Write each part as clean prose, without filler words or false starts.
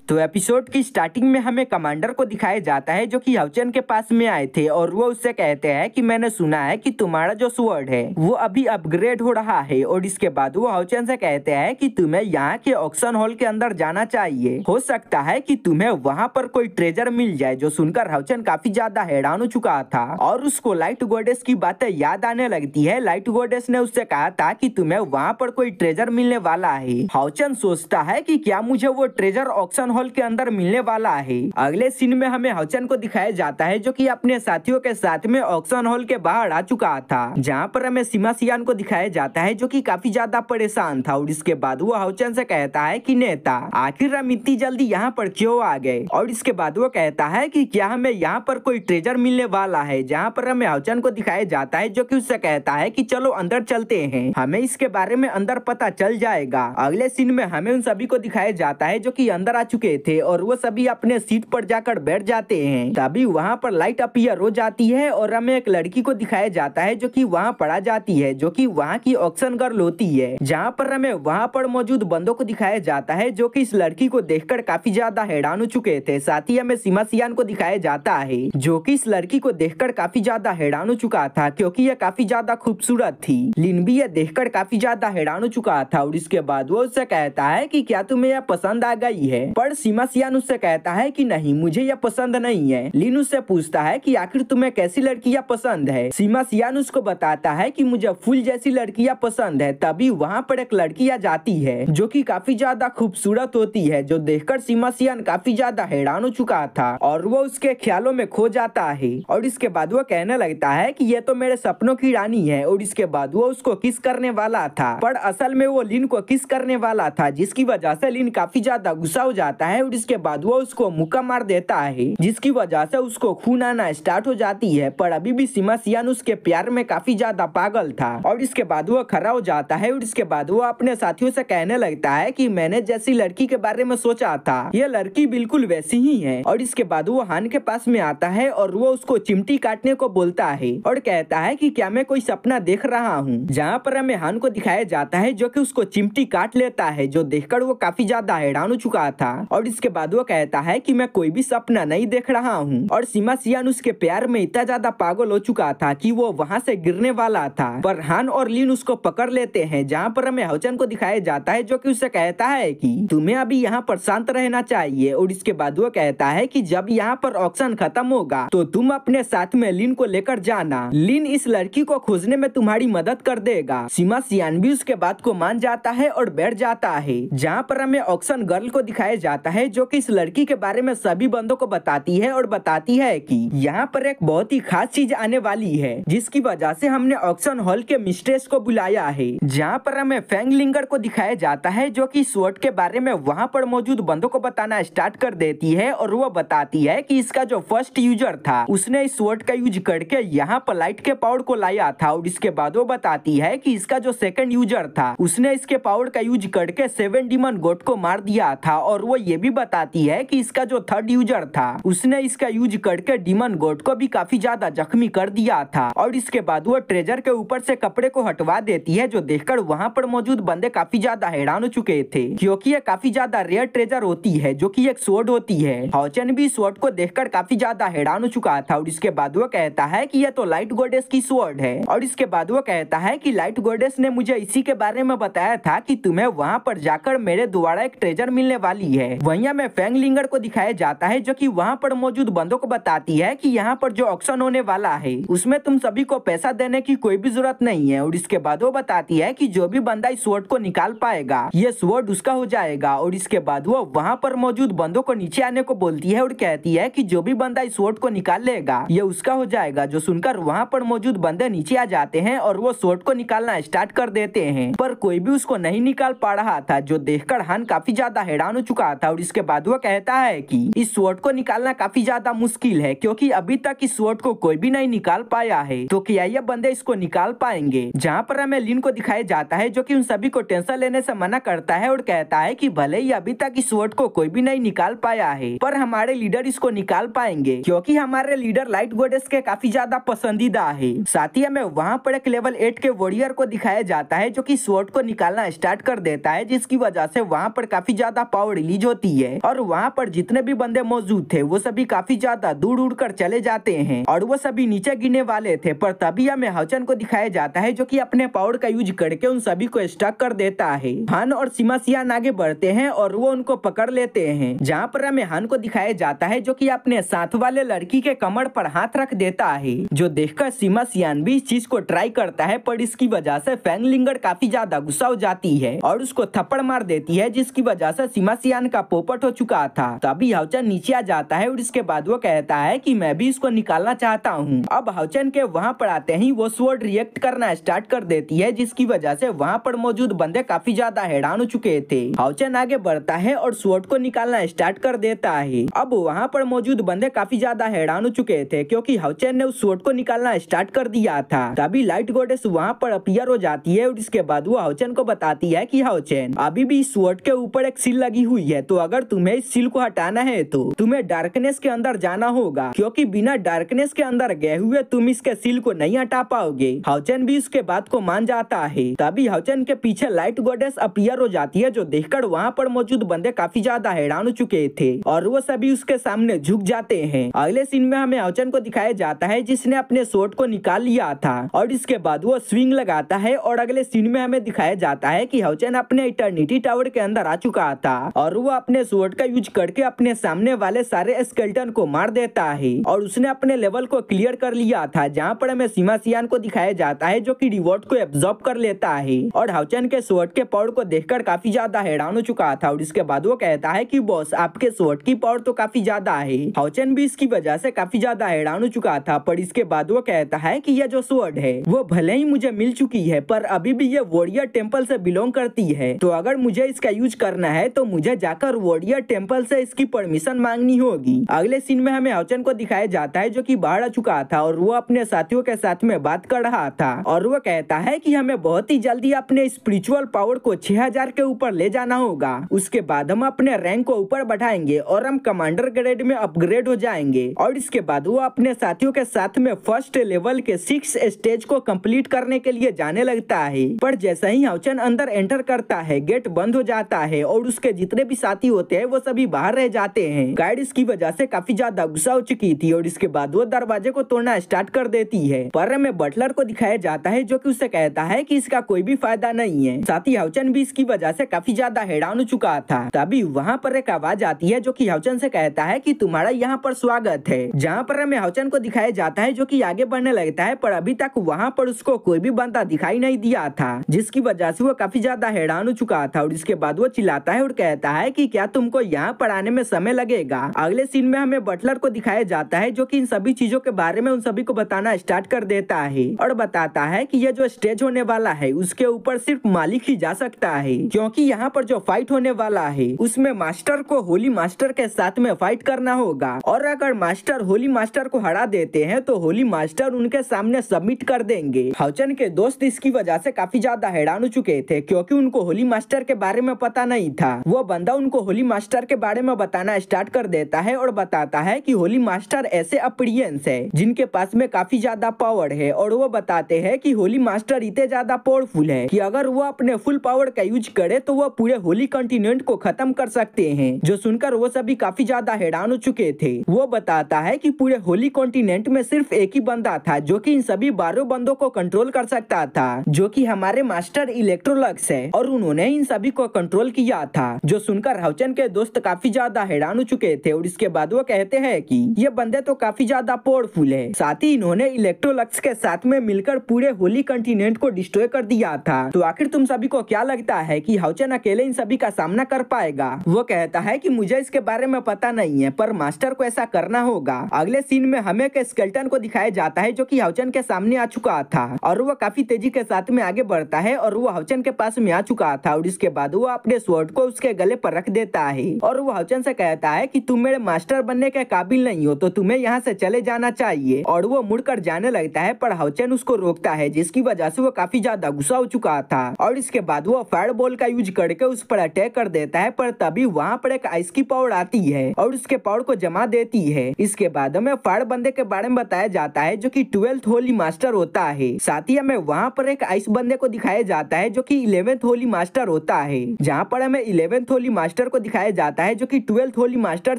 तो एपिसोड की स्टार्टिंग में हमें कमांडर को दिखाया जाता है जो कि हाउचेन के पास में आए थे और वो उससे कहते हैं कि मैंने सुना है कि तुम्हारा जो स्वॉर्ड है वो अभी अपग्रेड हो रहा है। और इसके बाद वो हाउचेन से कहते हैं कि तुम्हें यहाँ के ऑक्शन हॉल के अंदर जाना चाहिए, हो सकता है कि तुम्हें वहाँ पर कोई ट्रेजर मिल जाए। जो सुनकर हाउचेन काफी ज्यादा हैरान हो चुका था और उसको लाइट गॉडेस की बातें याद आने लगती है। लाइट गॉडेस ने उससे कहा था कि तुम्हें वहाँ पर कोई ट्रेजर मिलने वाला है। हाउचेन सोचता है कि क्या मुझे वो ट्रेजर ऑक्शन हॉल के अंदर मिलने वाला है। अगले सीन में हमें हाउचेन को दिखाया जाता है जो कि अपने साथियों के साथ में ऑक्शन हॉल के बाहर आ चुका था, जहाँ पर हमें सीमा सियान को दिखाया जाता है जो कि काफी ज्यादा परेशान था। और इसके बाद वो हाउचेन से कहता है कि नेता आखिर हम इतनी जल्दी यहाँ पर क्यों आ गए। और इसके बाद वो कहता है कि क्या हमें यहाँ पर कोई ट्रेजर मिलने वाला है, जहाँ पर हमें हाउचेन को दिखाया जाता है जो कि उससे कहता है कि चलो अंदर चलते हैं, हमें इसके बारे में अंदर पता चल जाएगा। अगले सीन में हमें उन सभी को दिखाया जाता है जो कि अंदर आ चुके थे और वो सभी अपने सीट पर जाकर बैठ जाते हैं। तभी वहाँ पर लाइट अपीयर हो जाती है और हमें एक लड़की को दिखाया जाता है जो कि वहाँ पर आ जाती है, जो कि वहाँ की ऑक्शन गर्ल होती है। जहाँ पर हमें वहाँ पर मौजूद बंदों को दिखाया जाता है जो कि इस लड़की को देखकर काफी ज्यादा हैरान हो चुके थे। साथ ही हमें सीमा सियान को दिखाया जाता है जो कि इस लड़की को देखकर काफी ज्यादा हैरान हो चुका था क्योंकि यह काफी ज्यादा खूबसूरत थी। लिन भी यह देखकर काफी ज्यादा हैरान हो चुका था और इसके बाद वो उससे कहता है कि क्या तुम्हें यह पसंद आ गई है, पर सीमा सियान उससे कहता है कि नहीं, मुझे यह पसंद नहीं है। लिन उससे पूछता है कि आखिर तुम्हें कैसी लड़कियां पसंद है। सीमा सियान उसको बताता है कि मुझे फूल जैसी लड़कियां पसंद है। तभी वहाँ पर एक लड़की आ जाती है जो कि काफी ज्यादा खूबसूरत होती है, जो देखकर सीमा सियान काफी ज्यादा हैरान हो चुका था और वो उसके ख्यालों में खो जाता है। और इसके बाद वो कहने लगता है कि ये तो मेरे सपनों की रानी है। और इसके बाद वो उसको किस करने वाला था, पर असल में वो लिन को किस करने वाला था, जिसकी वजह से लिन काफी ज्यादा गुस्सा हो जाता है। और इसके बाद वो उसको मुक्का मार देता है जिसकी वजह से उसको खून आना स्टार्ट हो जाती है। पर अभी भी सीमा सियान उसके प्यार में काफी ज्यादा पागल था। और इसके बाद वो खड़ा हो जाता है और इसके बाद वो अपने साथियों से कहने लगता है कि मैंने जैसी लड़की के बारे में सोचा था ये लड़की बिल्कुल वैसी ही है। और इसके बाद वो हान के पास में आता है और वो उसको चिमटी काटने को बोलता है और कहता है कि क्या मैं कोई सपना देख रहा हूँ। जहाँ पर हमें हान को दिखाया जाता है जो कि उसको चिमटी काट लेता है, जो देखकर वो काफी ज्यादा हैरान हो चुका था। और इसके बाद वो कहता है कि मैं कोई भी सपना नहीं देख रहा हूँ। और सीमा सियान उसके प्यार में इतना ज्यादा पागल हो चुका था कि वो वहाँ से गिरने वाला था, पर हान और लिन उसको पकड़ लेते हैं। जहाँ पर हमें हाउचेन को दिखाया जाता है जो कि उससे कहता है कि तुम्हें अभी यहाँ पर शांत रहना चाहिए। और इसके बाद वो कहता है कि जब यहाँ पर ऑक्शन खत्म होगा तो तुम अपने साथ में लिन को लेकर जाना, लिन इस लड़की को खोजने में तुम्हारी मदद कर देगा। सीमा सियान भी उसके बात को मान जाता है और बैठ जाता है। जहाँ पर हमें ऑक्शन गर्ल को दिखाया जाता है जो कि इस लड़की के बारे में सभी बंदों को बताती है और बताती है कि यहाँ पर एक बहुत ही खास चीज आने वाली है, जिसकी वजह से हमने ऑक्शन हॉल के मिस्ट्रेस को बुलाया है। जहाँ पर हमें फैंग लिंगर को दिखाया जाता है जो कि स्वॉर्ड के बारे में वहाँ पर मौजूद बंदों को बताना स्टार्ट कर देती है और वो बताती है कि इसका जो फर्स्ट यूजर था उसने इस स्वॉर्ड का यूज करके यहाँ पर लाइट के पावर को लाया था। और इसके बाद वो बताती है कि इसका जो सेकंड यूजर था उसने इसके पावर का यूज करके 7 डीमन गॉड को मार दिया था। और वो ये भी बताती है कि इसका जो थर्ड यूजर था उसने इसका यूज करके डीमन गॉड को भी काफी ज्यादा जख्मी कर दिया था। और इसके बाद वो ट्रेजर के ऊपर से कपड़े को हटवा देती है, जो देखकर वहाँ पर मौजूद बंदे काफी ज्यादा हैरान हो चुके थे क्योंकि ये काफी ज्यादा रेयर ट्रेजर होती है जो कि एक स्वॉर्ड होती है। हाउचेन भी स्वॉर्ड को देखकर काफी ज्यादा हैरान हो चुका था। और इसके बाद वो कहता है कि यह तो लाइट गॉडेस की स्वॉर्ड है। और इसके बाद वो कहता है कि लाइट गॉडेस ने मुझे इसी के बारे में बताया था कि तुम्हें वहाँ पर जाकर मेरे द्वारा एक ट्रेजर मिलने वाली है। वहीं हमें फैंग लिंगर को दिखाया जाता है जो कि वहाँ पर मौजूद बंदों को बताती है कि यहाँ पर जो ऑक्शन होने वाला है उसमें तुम सभी को पैसा देने की कोई भी जरूरत नहीं है। और इसके बाद वो बताती है कि जो भी बंदा इस स्वॉर्ड को निकाल पाएगा ये स्वॉर्ड उसका हो जाएगा। और इसके बाद वो वहाँ पर मौजूद बंदों को नीचे आने को बोलती है और कहती है कि जो भी बंदा इस स्वॉर्ड को निकाल लेगा ये उसका हो जाएगा। जो सुनकर वहाँ पर मौजूद बंदे नीचे आ जाते हैं और वो स्वॉर्ड को निकालना स्टार्ट कर देते हैं, पर कोई भी उसको नहीं निकाल पा रहा था, जो देखकर हान काफी ज्यादा हैरान हो चुका था। और इसके बाद वो कहता है कि इस स्वॉर्ड को निकालना काफी ज्यादा मुश्किल है क्योंकि अभी तक इस स्वॉर्ड को कोई भी नहीं निकाल पाया है, तो क्या ये बंदे इसको निकाल पाएंगे। जहाँ पर हमें लिन को दिखाया जाता है जो कि उन सभी को टेंशन लेने से मना करता है और कहता है कि भले ही अभी तक इस स्वॉर्ड को कोई भी नहीं निकाल पाया है, पर हमारे लीडर इसको निकाल पाएंगे क्योंकि हमारे लीडर लाइट गॉडेस के काफी ज्यादा पसंदीदा है। साथ ही हमें वहाँ पर एक लेवल 8 के वॉरियर को दिखाया जाता है जो कि स्वॉर्ड को निकालना स्टार्ट कर देता है, जिसकी वजह से वहाँ पर काफी ज्यादा पावर रिलीज हो होती है और वहाँ पर जितने भी बंदे मौजूद थे वो सभी काफी ज्यादा दूर उड़ कर चले जाते हैं और वो सभी नीचे गिरने वाले थे। पर तभी हमें हाउचेन को दिखाया जाता है जो कि अपने पावर का यूज करके उन सभी को स्टक कर देता है। हान और सीमा सियान आगे बढ़ते हैं और वो उनको पकड़ लेते हैं, जहाँ पर हमें हान को दिखाया जाता है जो कि अपने साथ वाले लड़की के कमर पर हाथ रख देता है, जो देखकर सीमा सियान भी इस चीज को ट्राई करता है। पर इसकी वजह से फैंग लिंगर काफी ज्यादा गुस्सा हो जाती है और उसको थप्पड़ मार देती है, जिसकी वजह से सीमा सियान का पोपट हो चुका था। तभी हाउचेन नीचे आ जाता है और इसके बाद वो कहता है कि मैं भी इसको निकालना चाहता हूँ। अब हाउचेन के वहाँ पर आते ही वो स्वॉर्ड रिएक्ट करना स्टार्ट कर देती है, जिसकी वजह से वहाँ पर मौजूद बंदे काफी ज्यादा हैरान हो चुके थे। हाउचेन आगे बढ़ता है और स्वॉर्ड को निकालना स्टार्ट कर देता है। अब वहाँ पर मौजूद बंदे काफी ज्यादा हैरान हो चुके थे क्योंकि हाउचेन ने उस स्वॉर्ड को निकालना स्टार्ट कर दिया था। तभी लाइट गॉडेस वहाँ पर अपीयर हो जाती है और इसके बाद वो हाउचेन को बताती है कि हाउचेन अभी भी इस स्वॉर्ड के ऊपर एक सील लगी हुई है, तो अगर तुम्हें इस सील को हटाना है तो तुम्हें डार्कनेस के अंदर जाना होगा, क्योंकि बिना डार्कनेस के अंदर गए हुए तुम इसके सील को नहीं हटा पाओगे। हाउचेन भी उसके बात को मान जाता है। तभी हाउचेन के पीछे लाइट गॉडेस अपीयर हो जाती है, जो देखकर वहाँ पर मौजूद बंदे काफी ज्यादा हैरान हो चुके थे और वो सभी उसके सामने झुक जाते हैं। अगले सीन में हमें हाउचेन को दिखाया जाता है जिसने अपने स्वॉर्ड को निकाल लिया था और इसके बाद वो स्विंग लगाता है और अगले सीन में हमें दिखाया जाता है कि हाउचेन अपने इटर्निटी टावर के अंदर आ चुका था और वो अपने स्वॉर्ड का यूज करके अपने सामने वाले सारे स्केलेटन को मार देता है और उसने अपने लेवल को क्लियर कर लिया था, जहाँ पर हमें सीमा सियान को दिखाया जाता है जो कि रिवॉर्ड को एब्जॉर्ब कर लेता है और हाउचेन के स्वॉर्ड के पावर को देखकर काफी ज्यादा हैरान हो चुका था और इसके बाद वो कहता है कि बॉस आपके स्वॉर्ड की पावर तो काफी ज्यादा है। हाउचेन भी इसकी वजह से काफी ज्यादा हैरान हो चुका था, पर इसके बाद वो कहता है कि यह जो स्वॉर्ड है वो भले ही मुझे मिल चुकी है पर अभी भी ये वॉरियर टेम्पल से बिलोंग करती है, तो अगर मुझे इसका यूज करना है तो मुझे जाकर वॉरियर टेम्पल से इसकी परमिशन मांगनी होगी। अगले सीन में हमें हाउचेन को दिखाया जाता है जो कि बाहर आ चुका था और वो अपने साथियों के साथ में बात कर रहा था और वो कहता है कि हमें बहुत ही जल्दी अपने स्पिरिचुअल पावर को 6000 के ऊपर ले जाना होगा, उसके बाद हम अपने रैंक को ऊपर बढ़ाएंगे और हम कमांडर ग्रेड में अपग्रेड हो जाएंगे। और इसके बाद वो अपने साथियों के साथ में फर्स्ट लेवल के 6 स्टेज को कंप्लीट करने के लिए जाने लगता है। पर जैसे ही हाउचेन अंदर एंटर करता है गेट बंद हो जाता है और उसके जितने भी साथी होते हैं वो सभी बाहर रह जाते हैं। गाइड इसकी वजह से काफी ज्यादा गुस्सा हो चुकी थी और इसके बाद वो दरवाजे को तोड़ना स्टार्ट कर देती है, पर हमें बटलर को दिखाया जाता है जो कि उससे कहता है कि इसका कोई भी फायदा नहीं है। साथ ही हाउचेन भी इसकी वजह से काफी ज्यादा हैरान हो चुका था। तभी वहाँ पर एक आवाज आती है जो कि हाउचेन से कहता है कि तुम्हारा यहाँ पर स्वागत है, जहाँ पर हमें हाउचेन को दिखाया जाता है जो कि आगे बढ़ने लगता है, पर अभी तक वहाँ पर उसको कोई भी बंदा दिखाई नहीं दिया था, जिसकी वजह से वो काफी ज्यादा हैरान हो चुका था और इसके बाद वो चिल्लाता है और कहता है कि क्या तुमको यहाँ पर आने में समय लगेगा। अगले सीन में हमें बटलर को दिखाया जाता है जो कि इन सभी चीजों के बारे में उन सभी को बताना स्टार्ट कर देता है और बताता है कि ये जो स्टेज होने वाला है उसके ऊपर सिर्फ मालिक ही जा सकता है, क्योंकि यहाँ पर जो फाइट होने वाला है उसमें मास्टर को होली मास्टर के साथ में फाइट करना होगा और अगर मास्टर होली मास्टर को हरा देते हैं तो होली मास्टर उनके सामने सबमिट कर देंगे। हाउचेन के दोस्त इसकी वजह से काफी ज्यादा हैरान हो चुके थे क्योंकि उनको होली मास्टर के बारे में पता नहीं था। वो बंदा उनको होली मास्टर के बारे में बताना स्टार्ट कर देता है और बताता है कि होली मास्टर ऐसे अपीरियंस है जिनके पास में काफी ज्यादा पावर है और वो बताते हैं कि होली मास्टर इतने ज्यादा पावरफुल है कि अगर वो अपने फुल पावर का यूज करे तो वो पूरे होली कॉन्टिनेंट को खत्म कर सकते हैं। जो सुनकर वो सभी काफी ज्यादा हैरान हो चुके थे। वो बताता है कि पूरे होली कॉन्टिनेंट में सिर्फ एक ही बंदा था जो कि इन सभी 12 बंदों को कंट्रोल कर सकता था, जो कि हमारे मास्टर इलेक्ट्रोलक्स है और उन्होंने इन सभी को कंट्रोल किया था। जो सुनकर हाउचेन के दोस्त काफी ज्यादा हैरान हो चुके थे और इसके बाद वो कहते हैं कि ये बंदे तो काफी ज्यादा पावरफुल है, साथ ही इन्होंने इलेक्ट्रोलक्स के साथ में मिलकर पूरे होली कॉन्टिनेंट को डिस्ट्रॉय कर दिया था। तो आखिर तुम सभी को क्या लगता है कि हाउचेन अकेले इन सभी का सामना कर पाएगा? वो कहता है कि मुझे इसके बारे में पता नहीं है पर मास्टर को ऐसा करना होगा। अगले सीन में हमें एक स्केलेटन को दिखाया जाता है जो कि हाउचेन के सामने आ चुका था और वो काफी तेजी के साथ में आगे बढ़ता है और वो हाउचेन के पास में आ चुका था और इसके बाद वो अपने स्वॉर्ड को उसके गले पर रख देता है और वो हाउचेन से कहता है कि तुम मेरे मास्टर बनने के काबिल नहीं हो तो तुम्हें यहाँ से चले जाना चाहिए और वो मुड़कर जाने लगता है, पर हाउचेन उसको रोकता है जिसकी वजह से वो काफी ज्यादा गुस्सा हो चुका था और इसके बाद वो फायर बॉल का यूज करके उस पर अटैक कर देता है, पर तभी वहाँ पर एक आइस की पावर आती है और उसके पावर को जमा देती है। इसके बाद हमें फायर बंदे के बारे में बताया जाता है जो कि 12th होली मास्टर होता है। साथ ही हमें वहाँ पर एक आइस बंदे को दिखाया जाता है जो कि 11th होली मास्टर होता है, जहाँ पर हमें 11th होली मास्टर मास्टर को दिखाया जाता है जो कि 12th होली मास्टर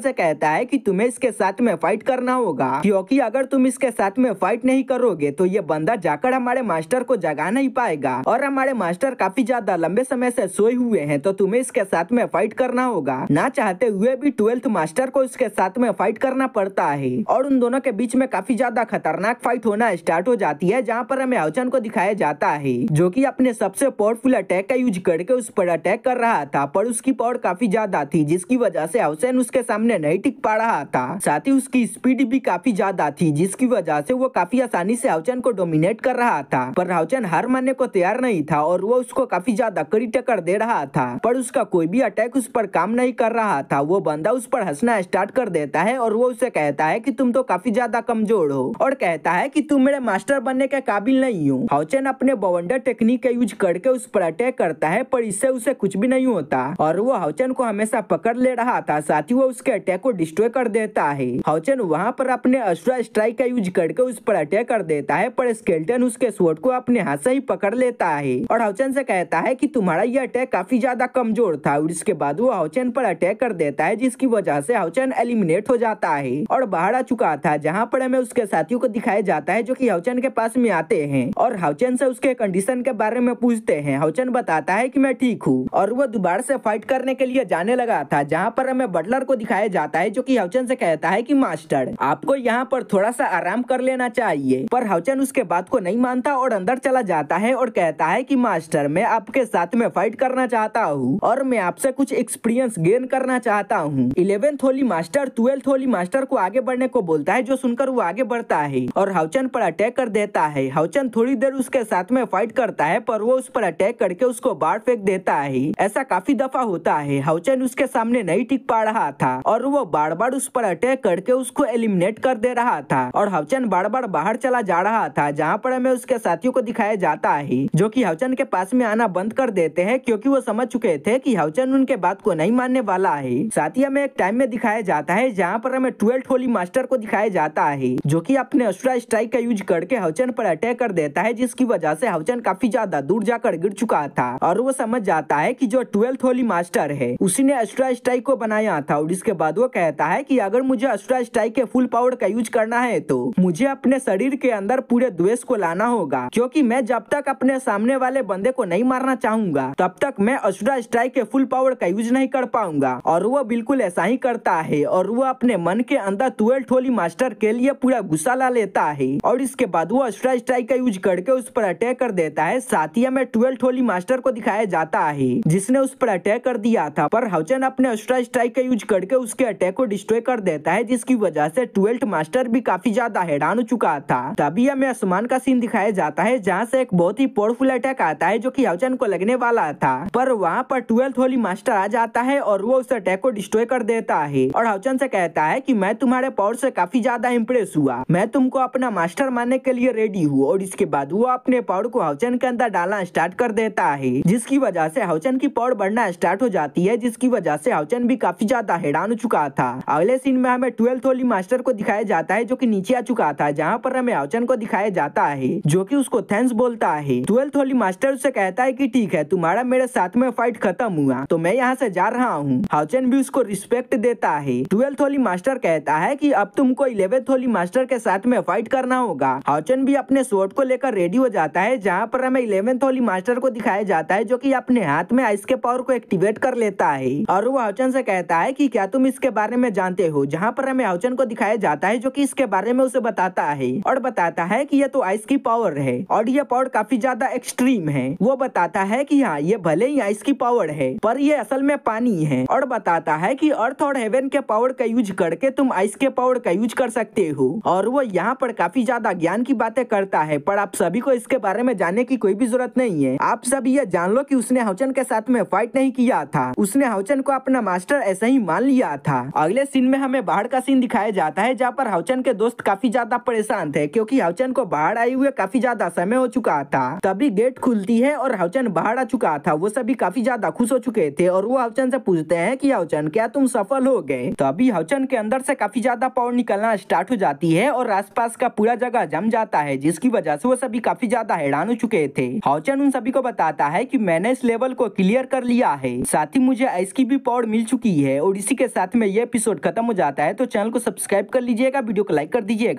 से कहता है कि तुम्हें इसके साथ में फाइट करना होगा, क्योंकि अगर तुम इसके साथ में फाइट नहीं करोगे तो ये बंदा जाकर हमारे मास्टर को जगा नहीं पाएगा और हमारे मास्टर काफी ज्यादा लंबे समय से सोए हुए हैं, तो तुम्हें इसके साथ में फाइट करना होगा। ना चाहते हुए भी 12th मास्टर को इसके साथ में फाइट करना पड़ता है और उन दोनों के बीच में काफी ज्यादा खतरनाक फाइट होना स्टार्ट हो जाती है, जहाँ पर हमें हाउचेन को दिखाया जाता है जो कि अपने सबसे पावरफुल अटैक का यूज करके उस पर अटैक कर रहा था, पर उसकी पावर काफी ज्यादा थी जिसकी वजह से हाउचेन उसके सामने नहीं टिक पा रहा था। साथ ही उसकी स्पीड भी काफी ज्यादा थी जिसकी वजह से वो काफी आसानी से हाउचेन को डोमिनेट कर रहा था, पर हाउचेन हार मानने को तैयार नहीं था और वो उसको काफी ज्यादा कड़ी टक्कर दे रहा था, पर उसका कोई भी अटैक उस पर काम नहीं कर रहा था। वो बंदा उस पर हंसना स्टार्ट कर देता है और वो उसे कहता है कि तुम तो काफी ज्यादा कमजोर हो और कहता है कि तुम मेरे मास्टर बनने के काबिल नहीं हो। हाउचेन अपने बवंडर टेक्निक का यूज करके उस पर अटैक करता है, पर इससे उसे कुछ भी नहीं होता और वो हाउचेन को हमेशा पकड़ ले रहा था। साथ ही वो उसके अटैक को डिस्ट्रॉय कर देता है। हाउचेन वहाँ पर अपने अस्ट्रा स्ट्राइक का यूज करके उस पर अटैक कर देता है, पर स्केलेटन उसके स्वॉर्ड को अपने हाथ से ही पकड़ लेता है और हाउचेन से कहता है कि तुम्हारा ये अटैक काफी ज्यादा कमजोर था और इसके बाद वो हाउचेन पर अटैक कर देता है, जिसकी वजह से हाउचेन एलिमिनेट हो जाता है और बाहर आ चुका था। जहाँ पर हमें उसके साथियों को दिखाया जाता है जो कि हाउचेन के पास में आते हैं और हाउचेन से उसके कंडीशन के बारे में पूछते हैं। हाउचेन बताता है कि मैं ठीक हूँ और वो दोबारा से फाइट करने के लिए जाने लगा था। जहाँ पर हमें बटलर को दिखाया जाता है जो कि हाउचेन से कहता है कि मास्टर आपको यहाँ पर थोड़ा सा आराम कर लेना चाहिए, पर हाउचेन उसके बात को नहीं मानता और अंदर चला जाता है और कहता है कि मास्टर मैं आपके साथ में फाइट करना चाहता हूँ और मैं आपसे कुछ एक्सपीरियंस गेन करना चाहता हूँ। 11th Holi master 12th Holi master को आगे बढ़ने को बोलता है, जो सुनकर वो आगे बढ़ता है और हाउचेन पर अटैक कर देता है। हाउचेन थोड़ी देर उसके साथ में फाइट करता है, पर वो उस पर अटैक करके उसको बाहर फेंक देता है। ऐसा काफी दफा होता है। हाउचेन उसके सामने नहीं टिक पा रहा था और वो बार बार उस पर अटैक करके उसको एलिमिनेट कर दे रहा था और हाउचेन बार बार बाहर चला जा रहा था। जहाँ पर हमें उसके साथियों को दिखाया जाता है जो कि हाउचेन के पास में आना बंद कर देते हैं, क्योंकि वो समझ चुके थे कि हाउचेन उनके बात को नहीं मानने वाला है। साथ ही हमें एक टाइम में दिखाया जाता है जहाँ पर हमें 12th होली मास्टर को दिखाया जाता है जो कि अपने अस्ट्रा स्ट्राइक का यूज करके हाउचेन पर अटैक कर देता है, जिसकी वजह से हाउचेन काफी ज्यादा दूर जाकर गिर चुका था और वो समझ जाता है कि जो 12th होली मास्टर है उसी ने अस्ट्रा स्ट्राइक को बनाया था। और इसके बाद वो कहता है कि अगर मुझे अस्ट्रा स्ट्राइक के फुल पावर का यूज करना है तो मुझे अपने शरीर के अंदर पूरे द्वेष को लाना होगा, क्योंकि मैं जब तक अपने सामने वाले बंदे को नहीं मारना चाहूंगा तब तक मैं अस्ट्रा स्ट्राइक के फुल पावर का यूज नहीं कर पाऊंगा। और वो बिल्कुल ऐसा ही करता है और वो अपने मन के अंदर 12th होली मास्टर के लिए पूरा गुस्सा ला लेता है और इसके बाद वो अस्ट्रा स्ट्राइक का यूज करके उस पर अटैक कर देता है। साथ ही हमें 12th होली मास्टर को दिखाया जाता है जिसने उस पर अटैक कर दिया था, पर हाउचेन अपने अस्ट्रा स्ट्राइक का यूज करके उसके अटैक को डिस्ट्रॉय कर देता है, जिसकी वजह से 12th मास्टर भी काफी ज्यादा हैरान हो चुका था। तभी हमें आसमान का सीन दिखाया जाता है जहाँ से एक बहुत ही पावरफुल अटैक आता है जो कि हाउचेन को लगने वाला था, पर वहाँ पर 12th होली मास्टर आ जाता है और वो उस अटैक को डिस्ट्रॉय कर देता है और हाउचेन से कहता है कि मैं तुम्हारे पावर से काफी ज्यादा इंप्रेस हुआ, मैं तुमको अपना मास्टर मानने के लिए रेडी हूँ। और इसके बाद वो अपने पावर को हाउचेन के अंदर डालना स्टार्ट कर देता है, जिसकी वजह से हाउचेन की पावर बढ़ना स्टार्ट हो जाती है, जिसकी वजह से हाउचेन भी काफी ज्यादा हैरान हो चुका था। अगले सीन में हमें 12th होली मास्टर को दिखाया जाता है जो कि नीचे आ चुका था, जहाँ पर हमें हाउचेन को दिखाया जाता है जो कि उसको थैंक्स बोलता है। 12th होली मास्टर उससे कहता है कि ठीक है, तुम्हारा मेरे साथ में फाइट खत्म हुआ तो मैं यहाँ से जा रहा हूँ। हाउचेन भी उसको रिस्पेक्ट देता है। 12th होली मास्टर कहता है कि अब तुमको 11th होली मास्टर के साथ में फाइट करना होगा। हाउचेन भी अपने स्वॉर्ड को लेकर रेडी हो जाता है, जहाँ पर हमें 11th होली मास्टर को दिखाया जाता है जो कि अपने हाथ में आइस के पावर को एक्टिवेट कर लेता है और वो हाउचेन से कहता है कि क्या तुम इसके बारे में जानते हो। जहाँ पर हमें हाउचेन को दिखाया जाता है जो कि इसके बारे में उसे बताता है और बताता है कि ये तो आइस की पावर है और ये पावर काफी ज्यादा एक्सट्रीम है। वो बताता है कि हाँ, ये भले ही आइस की पावर है पर ये असल में पानी है और बताता है कि अर्थ और हेवन के पावर का यूज करके तुम आइस के पावर का यूज कर सकते हो। और वो यहाँ पर काफी ज्यादा ज्ञान की बातें करता है, पर आप सभी को इसके बारे में जानने की कोई भी जरूरत नहीं है। आप सभी ये जान लो कि उसने हाउचेन के साथ में फाइट नहीं किया था, उसने हाउचेन को अपना मास्टर ऐसे ही मान लिया था। अगले सीन में हमें बाहर का सीन दिखाया जाता है जहाँ पर हाउचेन के दोस्त काफी ज्यादा परेशान थे, क्योंकि हाउचेन को बाहर आए हुए काफी ज्यादा समय हो चुका था। तभी गेट खुलती है और हाउचेन बाहर आ चुका था। वो सभी काफी ज्यादा खुश हो चुके थे और वो हाउचेन से पूछते हैं कि हाउचेन क्या तुम सफल हो गए। तो अभी हाउचेन के अंदर से काफी ज्यादा पावर निकलना स्टार्ट हो जाती है और आसपास का पूरा जगह जम जाता है, जिसकी वजह से वो सभी काफी ज्यादा हैरान हो चुके थे। हाउचेन उन सभी को बताता है कि मैंने इस लेवल को क्लियर कर लिया है, साथ ही मुझे इसकी भी पावर मिल चुकी है। और इसी के साथ में ये एपिसोड खत्म हो जाता है। तो चैनल को सब्सक्राइब कर लीजिएगा, वीडियो को लाइक कर दीजिएगा।